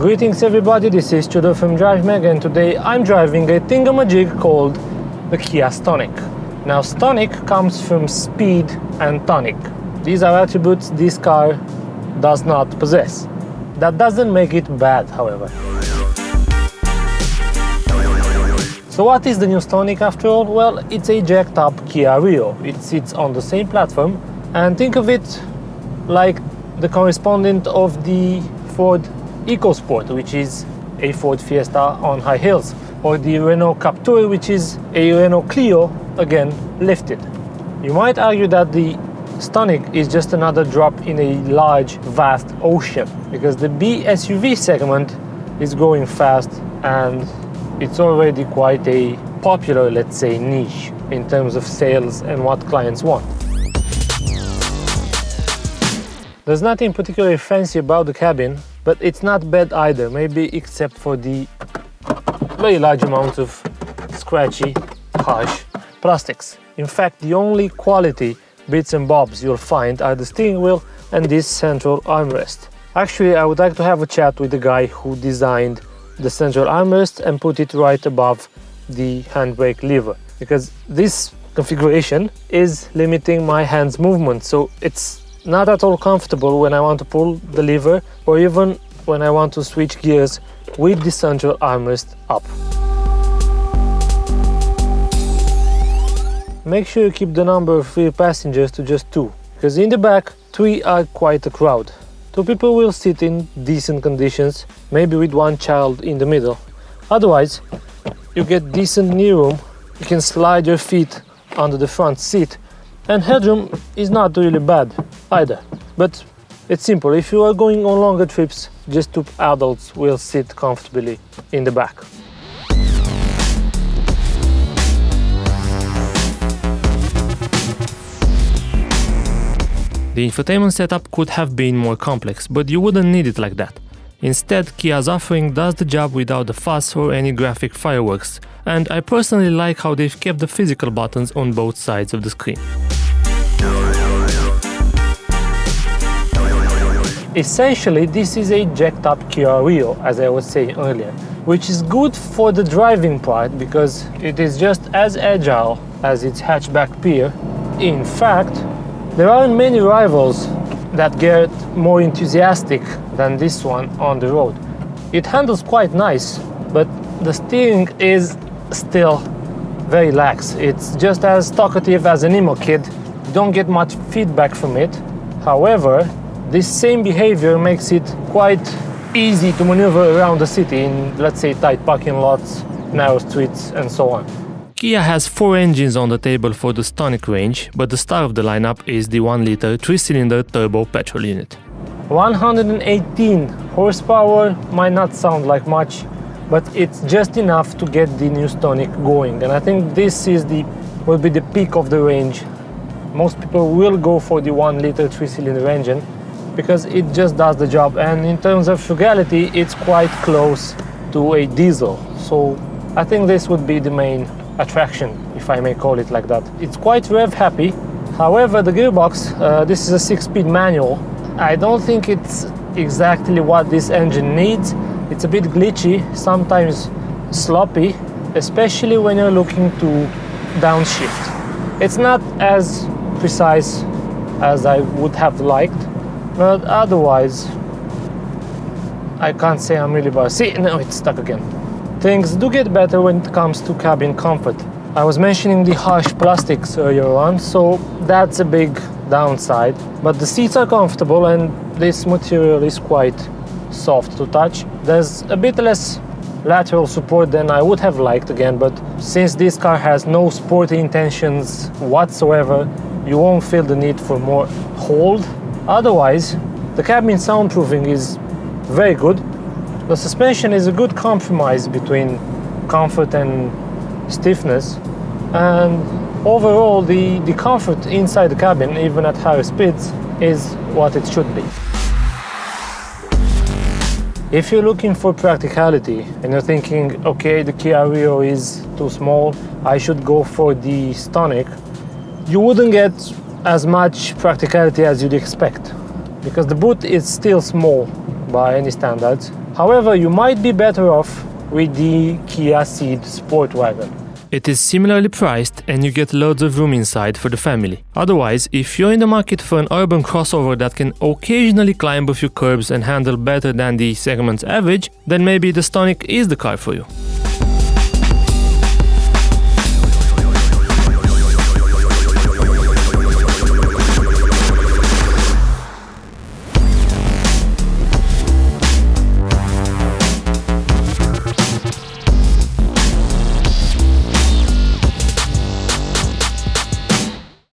Greetings everybody, this is Tudor from DriveMag, and today I'm driving a thingamajig called the Kia Stonic. Now Stonic comes from speed and tonic. These are attributes this car does not possess. That doesn't make it bad, however. So what is the new Stonic after all? Well, it's a jacked up Kia Rio. It sits on the same platform, and think of it like the correspondent of the Ford EcoSport, which is a Ford Fiesta on high hills, or the Renault Captur, which is a Renault Clio, again lifted. You might argue that the Stonic is just another drop in a large, vast ocean, because the B SUV segment is growing fast and it's already quite a popular, let's say, niche in terms of sales and what clients want. There's nothing particularly fancy about the cabin, but it's not bad either, maybe except for the very large amount of scratchy, harsh plastics. In fact, the only quality bits and bobs you'll find are the steering wheel and this central armrest. Actually, I would like to have a chat with the guy who designed the central armrest and put it right above the handbrake lever, because this configuration is limiting my hand's movement, so it's not at all comfortable when I want to pull the lever or even when I want to switch gears with the central armrest up. Make sure you keep the number of rear passengers to just 2, because in the back 3 are quite a crowd. 2 people will sit in decent conditions, maybe with 1 child in the middle. Otherwise, you get decent knee room, you can slide your feet under the front seat, and headroom is not really bad either. But it's simple, if you are going on longer trips, just 2 adults will sit comfortably in the back. The infotainment setup could have been more complex, but you wouldn't need it like that. Instead, Kia's offering does the job without the fuss or any graphic fireworks, and I personally like how they've kept the physical buttons on both sides of the screen. Essentially, this is a jacked up Kia Rio, as I was saying earlier, which is good for the driving part because it is just as agile as its hatchback peer. In fact, there aren't many rivals that get more enthusiastic than this one on the road. It handles quite nice, but the steering is still very lax. It's just as talkative as an emo kid. You don't get much feedback from it. However, this same behavior makes it quite easy to maneuver around the city in, let's say, tight parking lots, narrow streets, and so on. Kia has 4 engines on the table for the Stonic range, but the star of the lineup is the 1-liter 3-cylinder turbo petrol unit. 118 horsepower might not sound like much, but it's just enough to get the new Stonic going, and I think this will be the peak of the range. Most people will go for the 1-liter 3-cylinder engine because it just does the job, and in terms of frugality it's quite close to a diesel, so I think this would be the main attraction, if I may call it like that. It's quite rev happy. However, the gearbox, this is a 6-speed manual. I don't think it's exactly what this engine needs. It's a bit glitchy, sometimes sloppy, especially when you're looking to downshift. It's not as precise as I would have liked, but otherwise I can't say I'm really bad. See, no, it's stuck again. Things do get better when it comes to cabin comfort. I was mentioning the harsh plastics earlier on, so that's a big downside, but the seats are comfortable and this material is quite soft to touch. There's a bit less lateral support than I would have liked again, but since this car has no sporty intentions whatsoever, you won't feel the need for more hold. Otherwise, the cabin soundproofing is very good. The suspension is a good compromise between comfort and stiffness, and overall the comfort inside the cabin, even at higher speeds, is what it should be. If you're looking for practicality and you're thinking, okay, the Kia Rio is too small, I should go for the Stonic, you wouldn't get as much practicality as you'd expect, because the boot is still small by any standards. However, you might be better off with the Kia Ceed sport wagon. It is similarly priced and you get loads of room inside for the family. Otherwise, if you're in the market for an urban crossover that can occasionally climb a few curbs and handle better than the segment's average, then maybe the Stonic is the car for you.